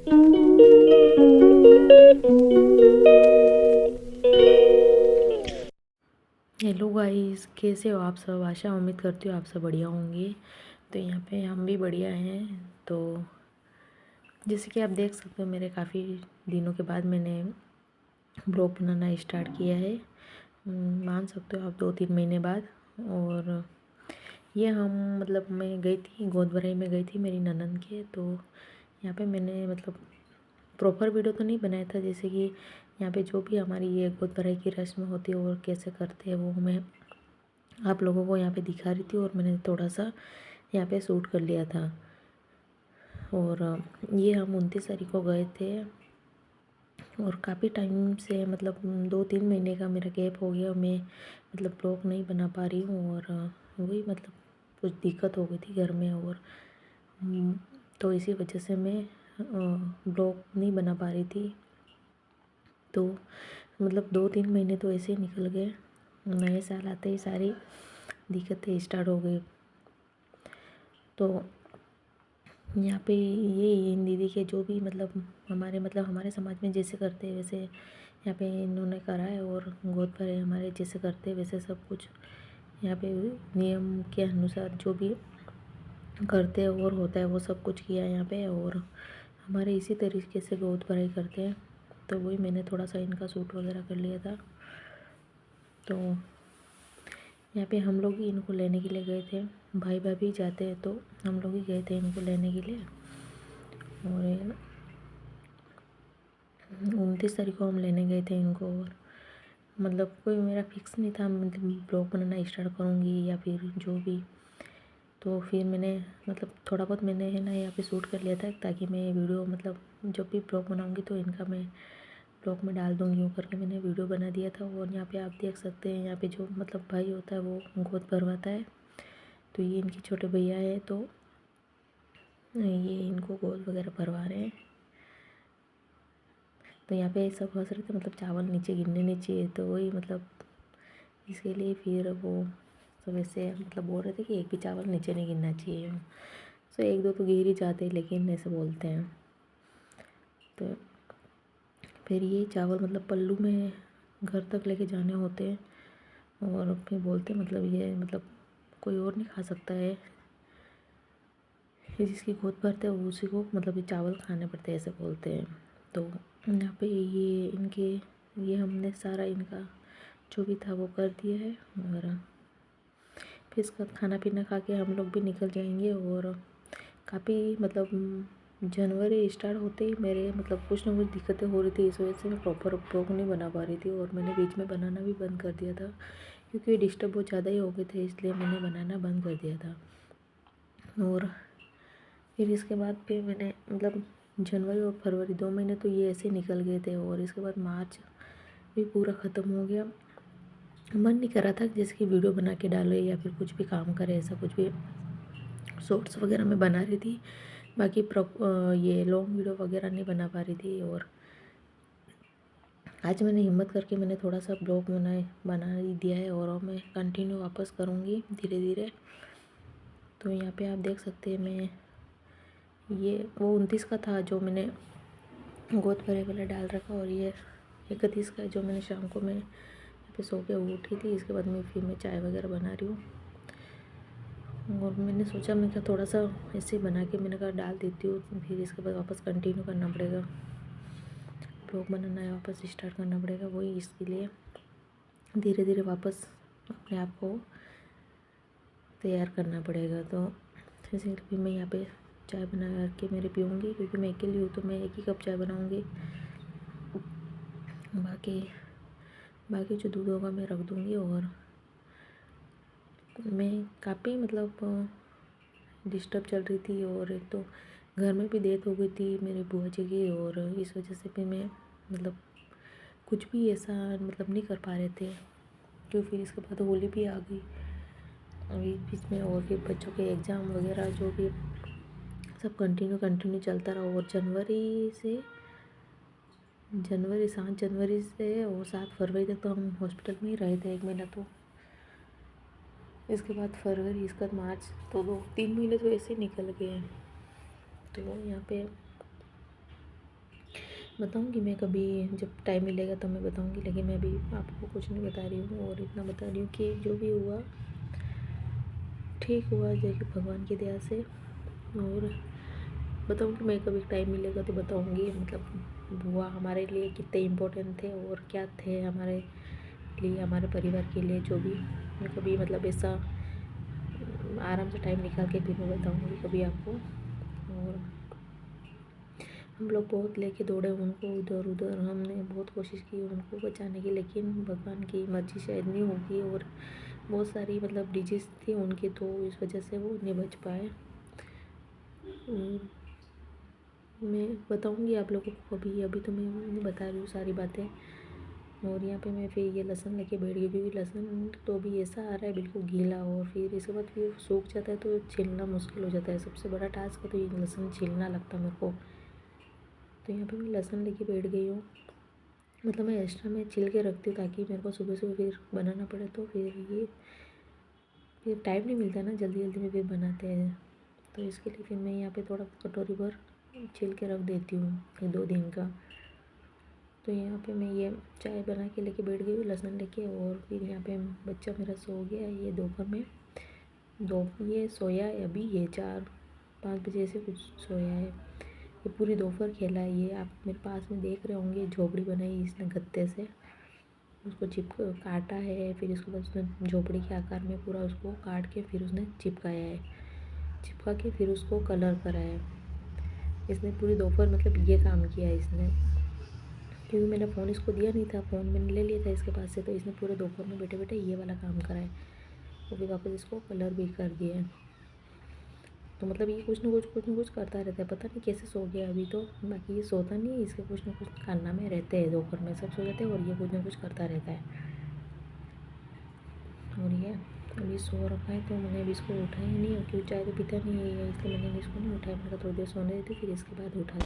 Hello guys, कैसे हो आप सब। आशा उम्मीद करती हूँ आप सब बढ़िया होंगे। तो यहाँ पे हम भी बढ़िया हैं। तो जैसे कि आप देख सकते हो, मेरे काफ़ी दिनों के बाद मैंने ब्लॉग बनाना स्टार्ट किया है। मान सकते हो आप 2-3 महीने बाद। और ये हम मतलब मैं गई थी, गोद भराई में गई थी मेरी ननद के। तो यहाँ पे मैंने मतलब प्रॉपर वीडियो तो नहीं बनाया था, जैसे कि यहाँ पे जो भी हमारी ये गोद भराई की रस्म होती है और कैसे करते हैं वो मैं आप लोगों को यहाँ पे दिखा रही थी। और मैंने थोड़ा सा यहाँ पे शूट कर लिया था। और ये हम 29 तारीख को गए थे। और काफ़ी टाइम से मतलब 2-3 महीने का मेरा गैप हो गया। मैं मतलब ब्लॉग नहीं बना पा रही हूँ। और वही मतलब कुछ दिक्कत हो गई थी घर में। और तो इसी वजह से मैं ब्लॉग नहीं बना पा रही थी। तो मतलब 2-3 महीने तो ऐसे ही निकल गए। नए साल आते ही सारी दिक्कतें स्टार्ट हो गई। तो यहाँ पे ये इन दीदी के जो भी मतलब हमारे समाज में जैसे करते हैं वैसे यहाँ पे इन्होंने करा है। और गोद भराई हमारे जैसे करते हैं वैसे सब कुछ यहाँ पे नियम के अनुसार जो भी करते हैं और होता है वो सब कुछ किया है यहाँ पे। और हमारे इसी तरीके से गोद भराई करते हैं। तो वही मैंने थोड़ा सा इनका सूट वगैरह कर लिया था। तो यहाँ पे हम लोग ही इनको लेने के लिए गए थे। भाई भाभी जाते हैं तो हम लोग ही गए थे इनको लेने के लिए। और 29 तारीख को हम लेने गए थे इनको। और मतलब कोई मेरा फिक्स नहीं था, मतलब ब्लॉग बनाना स्टार्ट करूँगी या फिर जो भी। तो फिर मैंने मतलब थोड़ा बहुत मैंने है ना यहाँ पे शूट कर लिया था, ताकि मैं वीडियो मतलब जब भी ब्लॉग बनाऊँगी तो इनका मैं ब्लॉग में डाल दूँगी। यूँ करके मैंने वीडियो बना दिया था। और यहाँ पे आप देख सकते हैं, यहाँ पे जो मतलब भाई होता है वो गोद भरवाता है। तो ये इनके छोटे भैया है। तो ये इनको गोद वगैरह भरवा रहे हैं। तो यहाँ पे सब हंस रहे थे, मतलब चावल नीचे गिरने नहीं चाहिए। तो वही मतलब इसके लिए फिर वो सब ऐसे मतलब बोल रहे थे कि एक भी चावल नीचे नहीं गिरना चाहिए। सो एक दो तो गिर ही जाते हैं, लेकिन ऐसे बोलते हैं। तो फिर ये चावल मतलब पल्लू में घर तक लेके जाने होते हैं। और फिर बोलते हैं मतलब ये मतलब कोई और नहीं खा सकता है, ये जिसकी गोद भरते हैं उसी को मतलब ये चावल खाने पड़ते हैं, ऐसे बोलते हैं। तो यहाँ पे ये इनके ये हमने सारा इनका जो भी था वो कर दिया है। और फिर इसका खाना पीना खा के हम लोग भी निकल जाएंगे। और काफ़ी मतलब जनवरी स्टार्ट होते ही मेरे मतलब कुछ ना कुछ दिक्कतें हो रही थी। इस वजह से मैं प्रॉपर ब्लॉग नहीं बना पा रही थी। और मैंने बीच में बनाना भी बंद कर दिया था, क्योंकि डिस्टर्ब बहुत ज़्यादा ही हो गए थे, इसलिए मैंने बनाना बंद कर दिया था। और फिर इसके बाद फिर मैंने मतलब जनवरी और फरवरी 2 महीने तो ये ऐसे निकल गए थे। और इसके बाद मार्च भी पूरा ख़त्म हो गया। मन नहीं कर रहा था जैसे कि वीडियो बना के डाले या फिर कुछ भी काम करे, ऐसा कुछ भी। शॉर्ट्स वगैरह मैं बना रही थी, बाकी ये लॉन्ग वीडियो वगैरह नहीं बना पा रही थी। और आज मैंने हिम्मत करके मैंने थोड़ा सा ब्लॉग बना ही दिया है। और अब मैं कंटिन्यू वापस करूँगी धीरे धीरे। तो यहाँ पे आप देख सकते हैं, मैं ये वो 29 का था जो मैंने गोद भरे वाला डाल रखा। और ये 31 का जो मैंने शाम को मैं यहाँ पे सो के उठी थी। इसके बाद मैं चाय वगैरह बना रही हूँ। और मैंने सोचा मैं क्या थोड़ा सा ऐसे बना के मैंने कहा डाल देती हूँ, फिर इसके बाद वापस कंटिन्यू करना पड़ेगा, ब्लॉग बनाना है वापस स्टार्ट करना पड़ेगा। वही इसके लिए धीरे धीरे वापस अपने आप को तैयार करना पड़ेगा। तो इसलिए फिर मैं यहाँ पे चाय बना के मेरे पीऊँगी, क्योंकि मैं अकेली हूँ तो मैं एक ही कप चाय बनाऊँगी। बाकी बाकी जो दूध होगा मैं रख दूँगी। और मैं काफ़ी मतलब डिस्टर्ब चल रही थी। और एक तो घर में भी डेथ हो गई थी मेरे बुआ जी की। और इस वजह से भी मैं मतलब कुछ भी ऐसा मतलब नहीं कर पा रहे थे। क्योंकि फिर इसके बाद होली भी आ गई अभी बीच में। और फिर बच्चों के एग्ज़ाम वगैरह जो भी सब कंटिन्यू चलता रहा। और जनवरी 7 जनवरी से और 7 फरवरी तक तो हम हॉस्पिटल में ही रहे थे, 1 महीना। तो इसके बाद फरवरी, इसके बाद मार्च, तो 2-3 महीने तो ऐसे ही निकल गए। तो यहाँ पे बताऊंगी मैं कभी, जब टाइम मिलेगा तो मैं बताऊंगी, लेकिन मैं अभी आपको कुछ नहीं बता रही हूँ। और इतना बता रही हूँ कि जो भी हुआ ठीक हुआ, जैसे भगवान की दया से। और बताऊंगी मैं कभी टाइम मिलेगा तो बताऊंगी, मतलब बुआ हमारे लिए कितने इम्पोर्टेंट थे और क्या थे हमारे लिए, हमारे परिवार के लिए, जो भी। मैं कभी मतलब ऐसा आराम से टाइम निकाल के फिर मैं बताऊंगी कभी आपको। और हम लोग बहुत लेके दौड़े उनको इधर उधर, हमने बहुत कोशिश की उनको बचाने की, लेकिन भगवान की मर्जी शायद नहीं होगी। और बहुत सारी मतलब डिजीज़ थी उनकी, तो इस वजह से वो नहीं बच पाए। और मैं बताऊंगी आप लोगों को कभी, अभी तो मैं नहीं बता रही हूँ सारी बातें। और यहाँ पे मैं फिर ये लहसुन लेके बैठ गई, क्योंकि लहसुन तो अभी ऐसा आ रहा है बिल्कुल गीला, और फिर इसके बाद फिर सूख जाता है तो छीलना मुश्किल हो जाता है। सबसे बड़ा टास्क तो ये लहसुन छीलना लगता है मेरे को। तो यहाँ पे मैं लहसुन लेके बैठ गई हूँ, मतलब मैं एक्स्ट्रा में छिल के रखती हूँ ताकि मेरे को सुबह सुबह फिर बनाना पड़े, तो फिर टाइम नहीं मिलता ना जल्दी जल्दी में फिर बनाते हैं। तो इसके लिए फिर मैं यहाँ पे थोड़ा कटोरी भर छिल के रख देती हूँ 1-2 दिन का। तो यहाँ पे मैं ये चाय बना के लेके बैठ गई हूँ लहसुन लेके। और फिर यहाँ पे बच्चा मेरा सो गया, ये दोपहर में ये सोया है अभी, ये 4-5 बजे से कुछ सोया है। ये पूरी दोपहर खेला है। ये आप मेरे पास में देख रहे होंगे, झोपड़ी बनाई इसने गत्ते से, उसको काटा है, फिर इसके बाद उसने झोपड़ी के आकार में पूरा उसको काट के फिर उसने चिपकाया है, चिपका के फिर उसको कलर करा है। इसने पूरी दोपहर मतलब ये काम किया है इसने, क्योंकि मैंने फ़ोन इसको दिया नहीं था, फ़ोन मैंने ले लिया था इसके पास से, तो इसने पूरे दोपहर में बैठे बैठे ये वाला काम करा है। और फिर वापस इसको कलर भी कर दिया है। तो मतलब ये कुछ ना कुछ करता रहता है, पता नहीं कैसे सो गया अभी तो। बाकी ये सोता नहीं है, इसके कुछ ना कुछ खाना में रहते हैं, दोपहर में सब सो जाते हैं और ये कुछ ना कुछ करता रहता है। और ये अभी सो रखा है, तो मैंने अभी इसको उठाया नहीं, क्योंकि चाय तो पीता नहीं है, इसलिए मैंने इसको नहीं उठाया। मैंने कहा थोड़ी देर सोने देती फिर इसके बाद उठा।